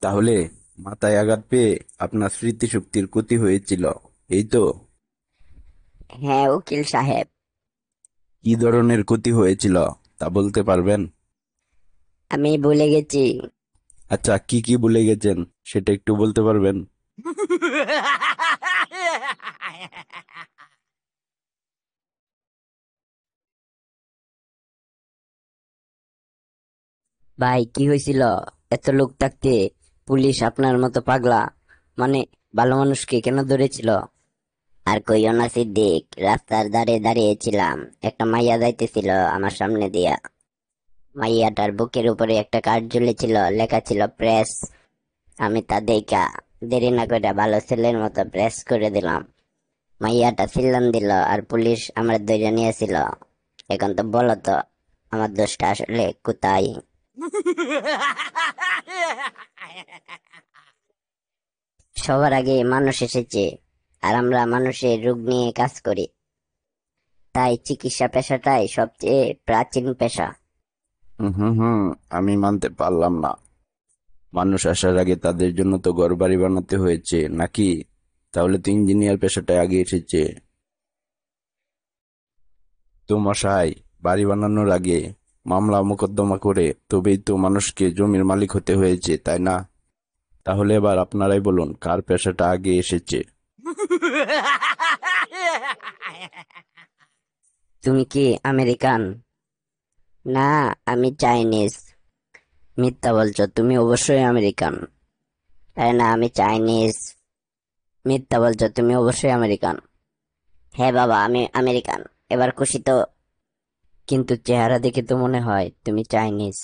তাহলে মাথায় আঘাত পেয়ে আপনার স্মৃতিশক্তির ক্ষতি হয়েছিল, এই তো? হ্যাঁ উকিল সাহেব। কি ধরনের ক্ষতি হয়েছিল তা বলতে পারবেন? আমি ভুলে গেছি। আচ্ছা, কি কি ভুলে গেছেন সেটা একটু বলতে পারবেন? ভাই কি হয়েছিল? এত লোক থাকতে পুলিশ আপনার মতো পাগলা, মানে ভালো মানুষকে কেন ধরেছিল? আর কইও না সিদ্দিক, রাস্তার ধারে দাঁড়িয়েছিলাম, একটা মাইয়া যাইতেছিল আমার সামনে দিয়া। মাইয়াটার বুকের উপরে একটা কার্ড ঝুলেছিল, লেখা ছিল প্রেস। আমি তা দেইখা দেরি না করে ভালো ছেলের মতো প্রেস করে দিলাম। মাইয়াটা চিল্লান দিল আর পুলিশ আমার ধরে নিয়েছিল। এখন তো বলো তো, আমার দোষটা আসলে কোথায়? সবার আগে মানুষ এসেছে, আর আমরা মানুষের রোগ নিয়ে কাজ করি। তাই চিকিৎসা পেশাটাই সবচেয়ে প্রাচীন পেশা। হুম হুম হুম, আমি মানতে পারলাম না। মানুষ আসার আগে তাদের জন্য তো ঘরবাড়ি বানাতে হয়েছে নাকি? তাহলে তো ইঞ্জিনিয়ার পেশাটা আগে এসেছে। তো মশাই, বাড়ি বানানোর আগে মামলা মোকদ্দমা করে তবেই তো মানুষকে জমির মালিক হতে হয়েছে, তাই না? তাহলে এবার আপনারাই বলুন কার পেশাটা আগে এসেছে। তুমি কি আমেরিকান? না, আমি চাইনিজ। মিথ্যা বলছো, তুমি অবশ্যই আমেরিকান। আরে না, আমি চাইনিজ। মিথ্যা বলছো, তুমি অবশ্যই আমেরিকান। হ্যাঁ বাবা, আমি আমেরিকান। এবার খুশি তো? কিন্তু চেহারা দেখে তো মনে হয় তুমি চাইনিজ।